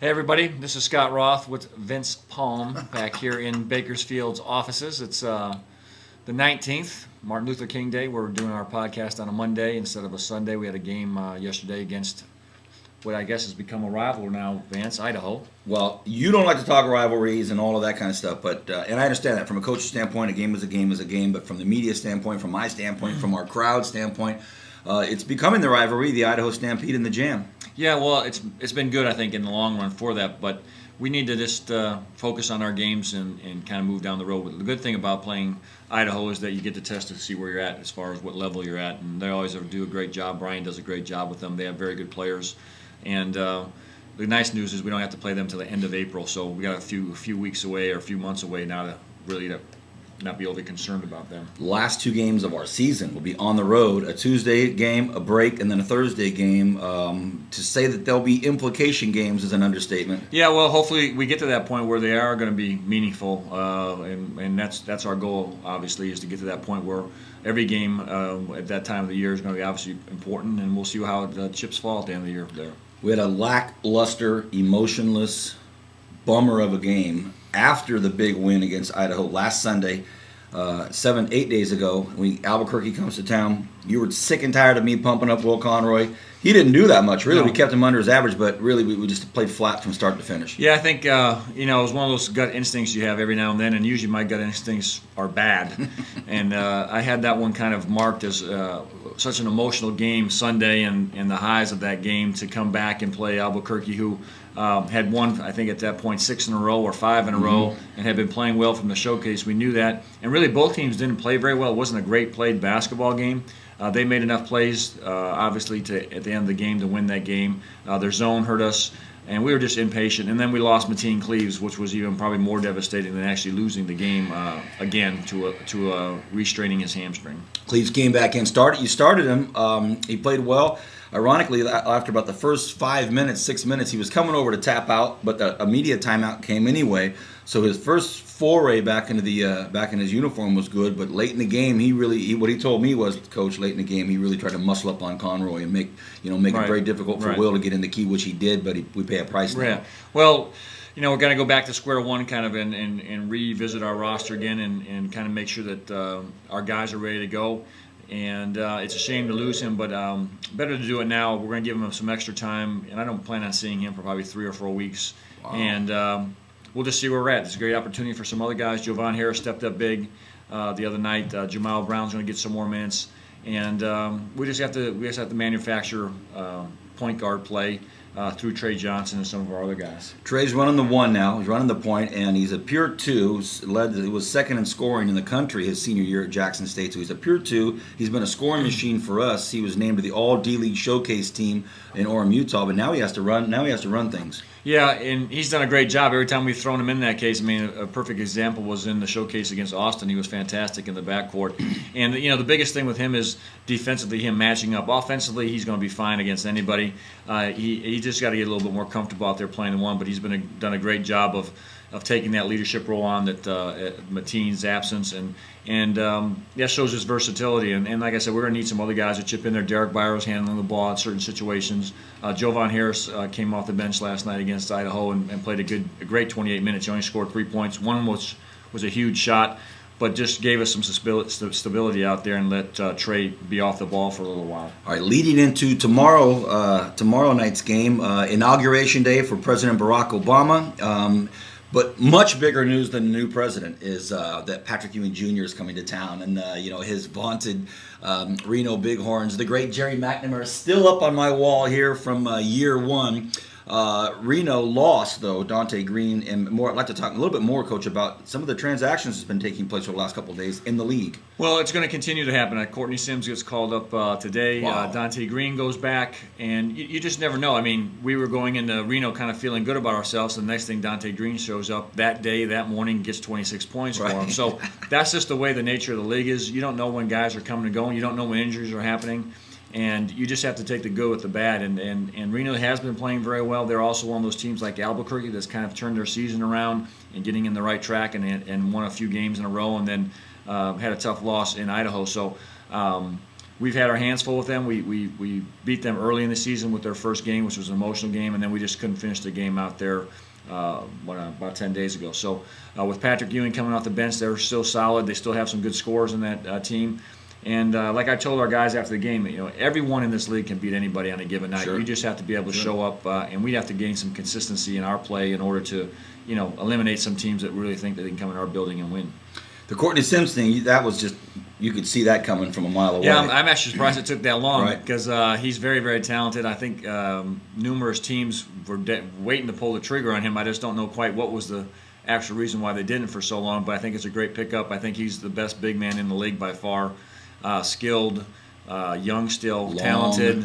Hey everybody, this is Scott Roth with Vince Palm back here in Bakersfield's offices. It's the 19th, Martin Luther King Day. We're doing our podcast on a Monday instead of a Sunday. We had a game yesterday against what I guess has become a rival now, Vance, Idaho. Well, you don't like to talk rivalries and all of that kind of stuff, but and I understand that from a coach's standpoint, a game is a game is a game, but from the media standpoint, from my standpoint, from our crowd standpoint, it's becoming the rivalry, the Idaho Stampede and the Jam. Yeah, well, it's been good, I think, in the long run for that, but we need to just focus on our games and kind of move down the road. But the good thing about playing Idaho is that you get to test to see where you're at as far as what level you're at, and they always do a great job. Brian does a great job with them. They have very good players, and the nice news is we don't have to play them till the end of April, so we got a few weeks away or a few months away now to really not be overly concerned about them. Last two games of our season will be on the road, a Tuesday game, a break, and then a Thursday game. To say that there'll be implication games is an understatement. Yeah, well, hopefully we get to that point where they are going to be meaningful, and that's our goal, obviously, is to get to that point where every game at that time of the year is going to be obviously important, and we'll see how the chips fall at the end of the year there. We had a lackluster, emotionless bummer of a game after the big win against Idaho last Sunday, 8 days ago. When Albuquerque comes to town, you were sick and tired of me pumping up Will Conroy. He didn't do that much, really. No. We kept him under his average, but really we just played flat from start to finish. Yeah, I think it was one of those gut instincts you have every now and then, and usually my gut instincts are bad. And I had that one kind of marked as such an emotional game Sunday, and the highs of that game to come back and play Albuquerque, who had won, I think at that point, 6 in a row or 5 in a row, and had been playing well from the showcase. We knew that. And really both teams didn't play very well. It wasn't a great played basketball game. They made enough plays, obviously, at the end of the game to win that game. Their zone hurt us, and we were just impatient. And then we lost Mateen Cleaves, which was even probably more devastating than actually losing the game again to restraining his hamstring. Cleaves came back in. You started him. He played well. Ironically, after about the first 5 minutes, 6 minutes, he was coming over to tap out, but the immediate timeout came anyway. So his first foray back into back in his uniform was good, but late in the game, what he told me was, Coach, late in the game, he really tried to muscle up on Conroy and make it very difficult for Will to get in the key, which he did, but we pay a price now. Yeah. Well, we're going to go back to square one kind of and revisit our roster again and kind of make sure that our guys are ready to go. And it's a shame to lose him, but better to do it now. We're going to give him some extra time, and I don't plan on seeing him for probably 3 or 4 weeks. Wow. And we'll just see where we're at. It's a great opportunity for some other guys. Jovan Harris stepped up big the other night. Jamal Brown's going to get some more minutes, and we just have to manufacture point guard play through Trey Johnson and some of our other guys. Trey's running the one now. He's running the point, and he's a pure 2. He was second in scoring in the country his senior year at Jackson State, so he's a pure 2. He's been a scoring machine for us. He was named to the All D-League Showcase team in Orem, Utah, but now he has to run things. Yeah, and he's done a great job every time we've thrown him in that case. I mean, a perfect example was in the showcase against Austin. He was fantastic in the backcourt. And, the biggest thing with him is defensively, him matching up. Offensively, he's going to be fine against anybody. He just got to get a little bit more comfortable out there playing the one, but he's done a great job of taking that leadership role on that Mateen's absence, and that shows his versatility. And like I said, we're going to need some other guys to chip in there. Derek Byros handling the ball in certain situations. Jovan Harris came off the bench last night against Idaho and played a great 28 minutes. He only scored 3 points. One was a huge shot, but just gave us some stability out there and let Trey be off the ball for a little while. All right, leading into tomorrow night's game, Inauguration Day for President Barack Obama. But much bigger news than the new president is that Patrick Ewing Jr. is coming to town, and his vaunted Reno Bighorns. The great Jerry McNamara is still up on my wall here from year one. Reno lost, though, Dante Green, and more. I'd like to talk a little bit more, Coach, about some of the transactions that's been taking place over the last couple of days in the league. Well, it's going to continue to happen. Courtney Sims gets called up today. Wow. Dante Green goes back, and you just never know. I mean, we were going into Reno kind of feeling good about ourselves, and the next thing, Dante Green shows up that day, that morning, gets 26 points for him. So that's just the way the nature of the league is. You don't know when guys are coming and going. You don't know when injuries are happening. And you just have to take the good with the bad. And Reno has been playing very well. They're also one of those teams like Albuquerque that's kind of turned their season around and getting in the right track and won a few games in a row, and then had a tough loss in Idaho. So we've had our hands full with them. We beat them early in the season with their first game, which was an emotional game, and then we just couldn't finish the game out there about 10 days ago. So with Patrick Ewing coming off the bench, they're still solid. They still have some good scores in that team. And like I told our guys after the game, everyone in this league can beat anybody on a given night. Sure. You just have to be able to show up, and we have to gain some consistency in our play in order to, eliminate some teams that really think that they can come in our building and win. The Courtney Sims thing, that was just, you could see that coming from a mile away. Yeah, I'm actually surprised it took that long, Right. because he's very, very talented. I think numerous teams were waiting to pull the trigger on him. I just don't know quite what was the actual reason why they didn't for so long, but I think it's a great pickup. I think he's the best big man in the league by far. Skilled, young still, talented,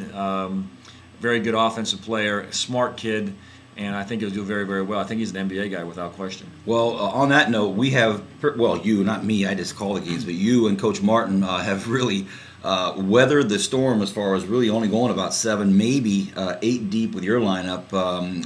very good offensive player, smart kid, and I think he'll do very, very well. I think he's an NBA guy without question. Well, on that note, we have, you, not me, I just call the games, but you and Coach Martin have really weathered the storm as far as really only going about 7, maybe 8 deep with your lineup.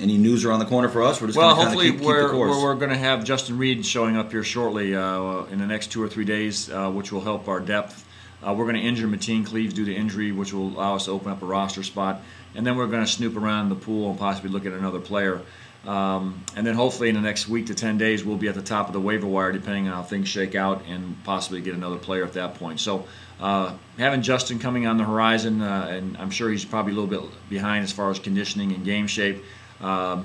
Any news around the corner for us? We're just hopefully keep the course. we're going to have Justin Reed showing up here shortly in the next 2 or 3 days, which will help our depth. We're going to injure Mateen Cleaves due to injury, which will allow us to open up a roster spot. And then we're going to snoop around the pool and possibly look at another player. And then hopefully in the next week to 10 days, we'll be at the top of the waiver wire, depending on how things shake out, and possibly get another player at that point. So having Justin coming on the horizon, and I'm sure he's probably a little bit behind as far as conditioning and game shape.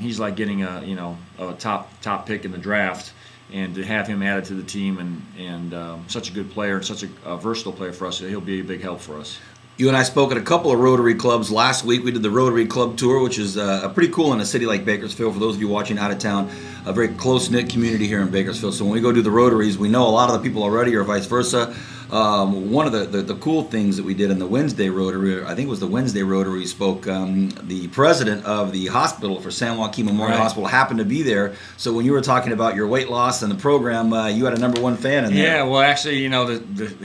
He's like getting a top pick in the draft. And to have him added to the team and such a good player, such a versatile player for us, he'll be a big help for us. You and I spoke at a couple of Rotary clubs last week. We did the Rotary Club Tour, which is pretty cool in a city like Bakersfield. For those of you watching out of town, a very close-knit community here in Bakersfield. So when we go do the Rotaries, we know a lot of the people already, or vice versa. One of the cool things that we did in the Wednesday Rotary, I think it was the Wednesday Rotary, spoke. The president of the hospital for San Joaquin Memorial Hospital happened to be there. So when you were talking about your weight loss and the program, you had a number 1 fan in there. Yeah, well, actually,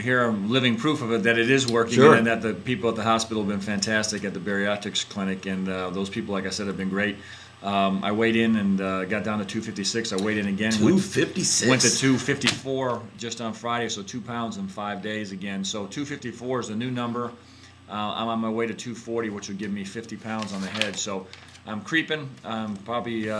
here I'm living proof of it, that it is working, Sure. and that the people at the hospital have been fantastic at the bariatrics clinic, and those people, like I said, have been great. I weighed in and got down to 256. I weighed in again. 256? Went to 254 just on Friday, so 2 pounds in 5 days again. So 254 is the new number. I'm on my way to 240, which would give me 50 pounds on the head. So I'm creeping. I'm probably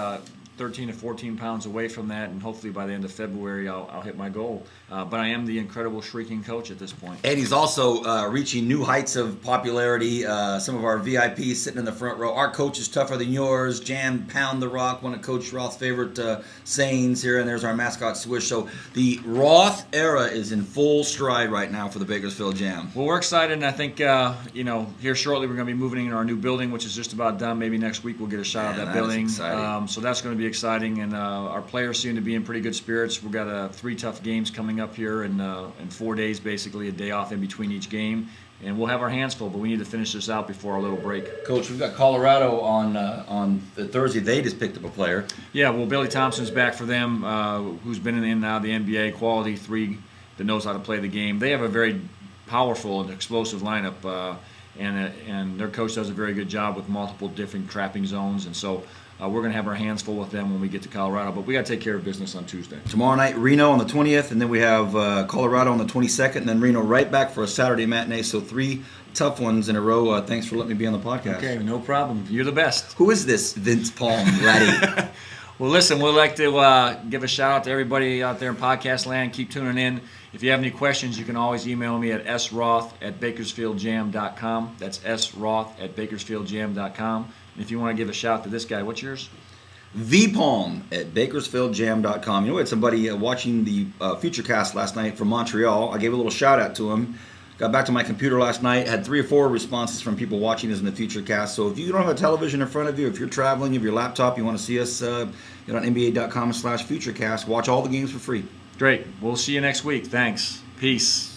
13 to 14 pounds away from that, and hopefully by the end of February I'll hit my goal. But I am the incredible shrieking coach at this point. And he's also reaching new heights of popularity. Some of our VIPs sitting in the front row. Our coach is tougher than yours. Jam, pound the rock, one of Coach Roth's favorite sayings here. And there's our mascot, Swish. So the Roth era is in full stride right now for the Bakersfield Jam. Well, we're excited, and I think, here shortly we're going to be moving into our new building, which is just about done. Maybe next week we'll get a shot of that building. Exciting. So that's going to be exciting, and our players seem to be in pretty good spirits. We've got 3 tough games coming up here in 4 days, basically a day off in between each game, and we'll have our hands full, but we need to finish this out before our little break. Coach, we've got Colorado on Thursday. They just picked up a player. Yeah, well, Billy Thompson's back for them, who's been in and out of the NBA, quality 3 that knows how to play the game. They have a very powerful and explosive lineup, and their coach does a very good job with multiple different trapping zones, and so we're going to have our hands full with them when we get to Colorado, but we got to take care of business on Tuesday. Tomorrow night, Reno on the 20th, and then we have Colorado on the 22nd, and then Reno right back for a Saturday matinee. So 3 tough ones in a row. Thanks for letting me be on the podcast. Okay, no problem. You're the best. Who is this Vince Palm laddie? Well, listen, we'd like to give a shout out to everybody out there in podcast land. Keep tuning in. If you have any questions, you can always email me at sroth@bakersfieldjam.com. That's sroth@bakersfieldjam.com. And if you want to give a shout to this guy, what's yours? vpalm@bakersfieldjam.com. We had somebody watching the Futurecast last night from Montreal. I gave a little shout out to him. Got back to my computer last night, had 3 or 4 responses from people watching us in the Futurecast. So if you don't have a television in front of you, if you're traveling, if your laptop, you want to see us, get on NBA.com/Futurecast. Watch all the games for free. Great. We'll see you next week. Thanks. Peace.